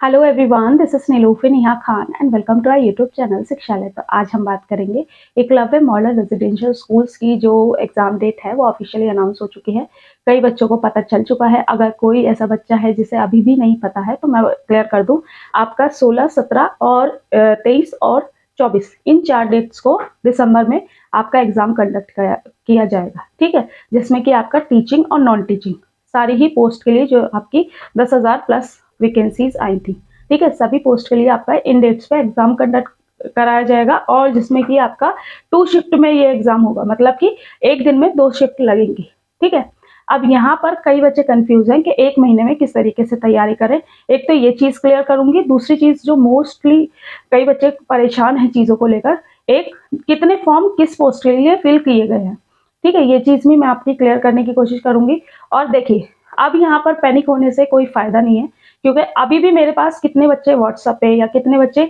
Hello everyone, this is Nilufe Neha Khan and welcome to our YouTube channel Shikshalaya. तो आज हम बात करेंगे एकलव्य मॉडल रेजिडेंशियल स्कूल्स की जो एग्जाम डेट है वो ऑफिशियली अनाउंस हो चुकी है। कई बच्चों को पता चल चुका है। अगर कोई ऐसा बच्चा है जिसे अभी भी नहीं पता है तो मैं क्लियर कर दूं, आपका 16, 17 और 23 और 24 इन 4 डेट्स को दिसंबर में आपका एग्जाम कंडक्ट किया जाएगा। ठीक है, जिसमें कि आपका टीचिंग और नॉन टीचिंग सारी ही पोस्ट के लिए जो आपकी 10,000 प्लस वैकेंसीज आई थी। ठीक है, सभी पोस्ट के लिए आपका इन डेट्स पे एग्जाम कंडक्ट कराया जाएगा और जिसमें कि आपका 2 शिफ्ट में ये एग्जाम होगा, मतलब कि एक दिन में 2 शिफ्ट लगेंगी। ठीक है, अब यहाँ पर कई बच्चे कंफ्यूज हैं कि एक महीने में किस तरीके से तैयारी करें। एक तो ये चीज क्लियर करूंगी, दूसरी चीज जो मोस्टली कई बच्चे परेशान हैं चीजों को लेकर, एक कितने फॉर्म किस पोस्ट के लिए फिल किए गए हैं। ठीक है, ये चीज भी मैं आपकी क्लियर करने की कोशिश करूंगी। और देखिए, अब यहाँ पर पैनिक होने से कोई फायदा नहीं है, क्योंकि अभी भी मेरे पास कितने बच्चे व्हाट्सएप पे या कितने बच्चे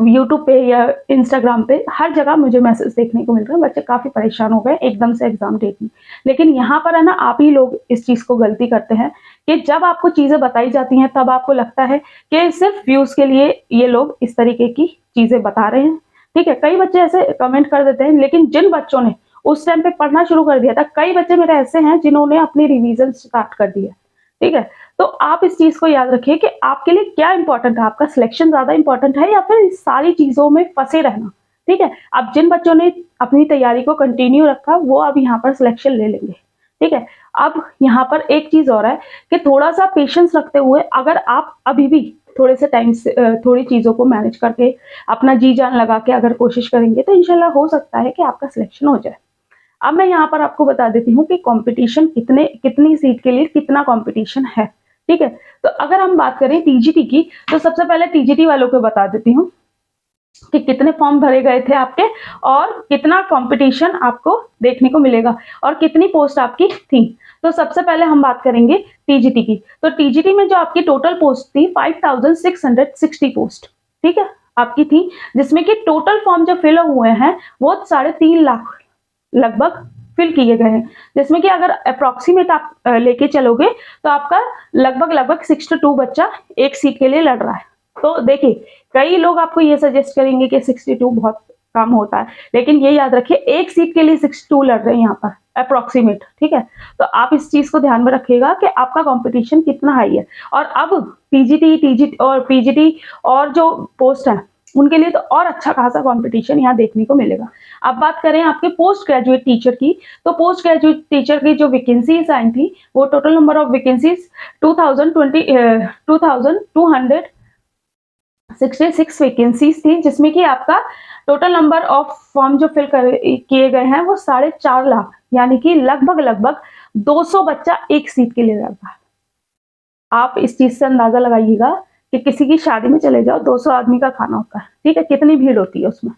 यूट्यूब पे या इंस्टाग्राम पे हर जगह मुझे मैसेज देखने को मिल रहे हैं। बच्चे काफी परेशान हो गए एकदम से एग्जाम डेट में। लेकिन यहाँ पर है ना, आप ही लोग इस चीज को गलती करते हैं कि जब आपको चीजें बताई जाती हैं तब आपको लगता है कि सिर्फ व्यूज के लिए ये लोग इस तरीके की चीजें बता रहे हैं। ठीक है, कई बच्चे ऐसे कमेंट कर देते हैं, लेकिन जिन बच्चों ने उस टाइम पे पढ़ना शुरू कर दिया था, कई बच्चे मेरे ऐसे हैं जिन्होंने अपनी रिवीजन स्टार्ट कर दिया। ठीक है, तो आप इस चीज को याद रखिए कि आपके लिए क्या इंपॉर्टेंट है, आपका सिलेक्शन ज्यादा इंपॉर्टेंट है या फिर सारी चीजों में फंसे रहना। ठीक है, अब जिन बच्चों ने अपनी तैयारी को कंटिन्यू रखा वो अब यहाँ पर सिलेक्शन ले लेंगे। ठीक है, अब यहाँ पर एक चीज और है कि थोड़ा सा पेशेंस रखते हुए अगर आप अभी भी थोड़े से टाइम से थोड़ी चीजों को मैनेज करके अपना जी जान लगा के अगर कोशिश करेंगे तो इंशाल्लाह हो सकता है कि आपका सिलेक्शन हो जाए। अब मैं यहाँ पर आपको बता देती हूँ कि कंपटीशन कितनी सीट के लिए कितना कंपटीशन है। ठीक है, तो अगर हम बात करें टीजीटी की, तो सबसे पहले टीजीटी वालों को बता देती हूँ कि कितने फॉर्म भरे गए थे आपके और कितना कंपटीशन आपको देखने को मिलेगा और कितनी पोस्ट आपकी थी। तो सबसे पहले हम बात करेंगे टीजीटी की। तो टीजीटी में जो आपकी टोटल पोस्ट थी 5,660 पोस्ट, ठीक है, आपकी थी, जिसमें कि टोटल फॉर्म जो फिल हुए हैं वो 3.5 लाख लगभग फिल किए गए हैं, जिसमें कि अगर अप्रोक्सीमेट आप लेके चलोगे तो आपका लगभग 62 बच्चा एक सीट के लिए लड़ रहा है। तो देखिए, कई लोग आपको ये सजेस्ट करेंगे कि 62 बहुत कम होता है, लेकिन ये याद रखिए एक सीट के लिए 62 लड़ रहे हैं यहाँ पर अप्रोक्सीमेट। ठीक है, तो आप इस चीज को ध्यान में रखिएगा कि आपका कंपटीशन कितना हाई है। और अब पीजीटी और जो पोस्ट है उनके लिए तो और अच्छा खासा कंपटीशन यहाँ देखने को मिलेगा। अब बात करें आपके पोस्ट ग्रेजुएट टीचर की, तो पोस्ट ग्रेजुएट टीचर की जो वैकेंसीज आई थी वो total number of vacancies 2266 vacancies थी, जिसमें कि आपका टोटल नंबर ऑफ फॉर्म जो फिल किए गए हैं वो 4.5 लाख, यानी कि लगभग 200 बच्चा एक सीट के लिए लड़ रहा है। आप इस चीज से अंदाजा लगाइएगा कि किसी की शादी में चले जाओ, 200 आदमी का खाना होता है। ठीक है, कितनी भीड़ होती है उसमें,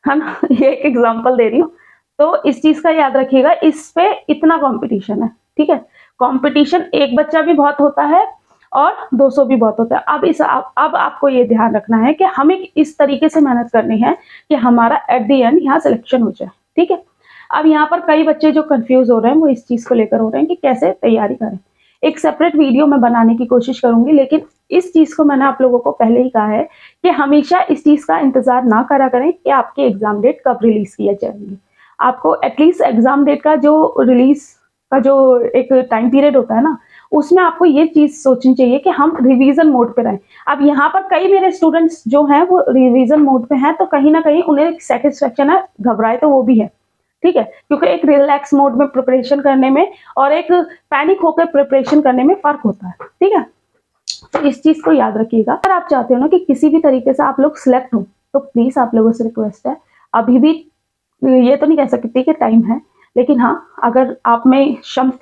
है ना। ये एक एग्जांपल दे रही हूँ, तो इस चीज का याद रखिएगा, इस पे इतना कंपटीशन है। ठीक है, कंपटीशन एक बच्चा भी बहुत होता है और 200 भी बहुत होता है। अब आपको ये ध्यान रखना है कि हमें इस तरीके से मेहनत करनी है कि हमारा एट द एंड यहाँ सिलेक्शन हो जाए। ठीक है, अब यहाँ पर कई बच्चे जो कंफ्यूज हो रहे हैं वो इस चीज को लेकर हो रहे हैं कि कैसे तैयारी करें। एक सेपरेट वीडियो मैं बनाने की कोशिश करूंगी, लेकिन इस चीज को मैंने आप लोगों को पहले ही कहा है कि हमेशा इस चीज का इंतजार ना करा करें कि आपके एग्जाम डेट कब रिलीज किया जाएंगे। आपको एटलीस्ट एग्जाम डेट का जो रिलीज का जो एक टाइम पीरियड होता है ना, उसमें आपको ये चीज सोचनी चाहिए कि हम रिवीजन मोड पे रहें। अब यहाँ पर कई मेरे स्टूडेंट्स जो हैं वो रिवीजन मोड पे हैं, तो कहीं ना कहीं उन्हें सेटिस्फेक्शन है, घबराए तो वो भी है। ठीक है, क्योंकि एक रिलैक्स मोड में प्रिपरेशन करने में और एक पैनिक होकर प्रिपरेशन करने में फर्क होता है। ठीक है, तो इस चीज को याद रखिएगा। अगर आप चाहते हो ना कि किसी भी तरीके से आप लोग सिलेक्ट हो, तो प्लीज आप लोगों से रिक्वेस्ट है, अभी भी ये तो नहीं कह सकती कि टाइम है, लेकिन हाँ, अगर आप में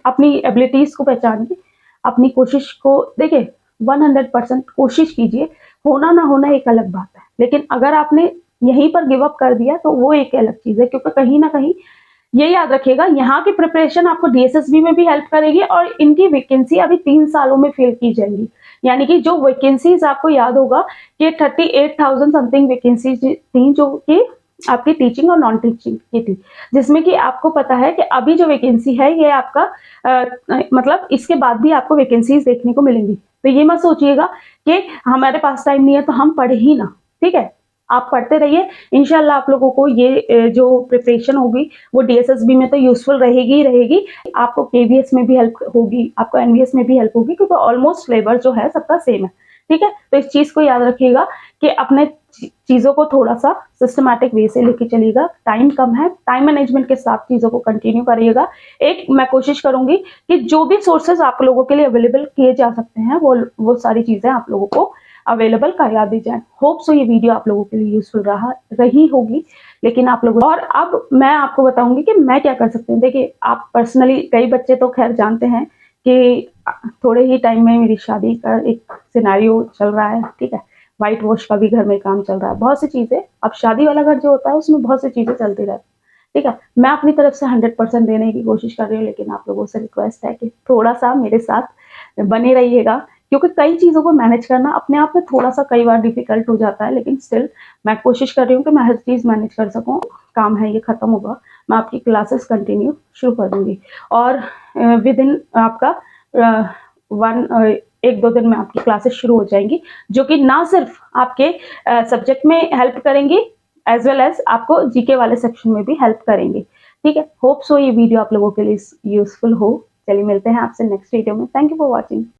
अपनी एबिलिटीज को पहचानिए, अपनी कोशिश को देखिए, 100% कोशिश कीजिए। होना ना होना एक अलग बात है, लेकिन अगर आपने यहीं पर गिव अप कर दिया तो वो एक अलग चीज है, क्योंकि कहीं ना कहीं ये याद रखिएगा, यहाँ की प्रिपरेशन आपको डीएसएसबी में भी हेल्प करेगी और इनकी वैकेंसी अभी 3 सालों में फिल की जाएंगी। यानी कि जो वैकेंसीज आपको याद होगा कि 38,000 समथिंग वैकेंसीज थी जो कि आपकी टीचिंग और नॉन टीचिंग की थी, जिसमें कि आपको पता है कि अभी जो वैकेंसी है ये आपका मतलब इसके बाद भी आपको वैकेंसीज देखने को मिलेंगी। तो ये मत सोचिएगा कि हमारे पास टाइम नहीं है तो हम पढ़े ही ना, ठीक है। आप पढ़ते रहिए, इंशाल्लाह आप लोगों को ये जो प्रिपरेशन होगी वो डीएसएसबी में तो यूजफुल रहेगी ही रहेगी, आपको केवीएस में भी हेल्प होगी, आपको एनवीएस में भी हेल्प होगी, क्योंकि ऑलमोस्ट सिलेबस जो है सबका सेम है, ठीक है। तो इस चीज को याद रखिएगा कि अपने चीजों को थोड़ा सा सिस्टमैटिक वे से लेके चलिएगा। टाइम कम है, टाइम मैनेजमेंट के साथ चीजों को कंटिन्यू करिएगा। एक मैं कोशिश करूंगी कि जो भी सोर्सेज आप लोगों के लिए अवेलेबल किए जा सकते हैं वो सारी चीजें आप लोगों को अवेलेबल करा दी जाए। होप सो ये वीडियो आप लोगों के लिए यूजफुल रही होगी। लेकिन आप लोगों और अब मैं आपको बताऊंगी कि मैं क्या कर सकती हूँ। देखिए, आप पर्सनली कई बच्चे तो खैर जानते हैं कि थोड़े ही टाइम में मेरी शादी का एक सिनेरियो चल रहा है, ठीक है। व्हाइट वॉश का भी घर में काम चल रहा है, बहुत सी चीजें। अब शादी वाला घर जो होता है उसमें बहुत सी चीजें चलती रहती है, ठीक है। मैं अपनी तरफ से 100% देने की कोशिश कर रही हूँ, लेकिन आप लोगों से रिक्वेस्ट है कि थोड़ा सा मेरे साथ बने रहिएगा, क्योंकि कई चीजों को मैनेज करना अपने आप में थोड़ा सा कई बार डिफिकल्ट हो जाता है। लेकिन स्टिल मैं कोशिश कर रही हूँ कि मैं हर चीज मैनेज कर सकूँ। काम है ये खत्म होगा, मैं आपकी क्लासेस कंटिन्यू शुरू कर दूंगी, और विद इन आपका एक दो दिन में आपकी क्लासेस शुरू हो जाएंगी, जो कि ना सिर्फ आपके सब्जेक्ट में हेल्प करेंगी, एज वेल एज आपको जीके वाले सेक्शन में भी हेल्प करेंगे, ठीक है। होप सो ये वीडियो आप लोगों के लिए यूजफुल हो। चलिए मिलते हैं आपसे नेक्स्ट वीडियो में। Thank you for watching.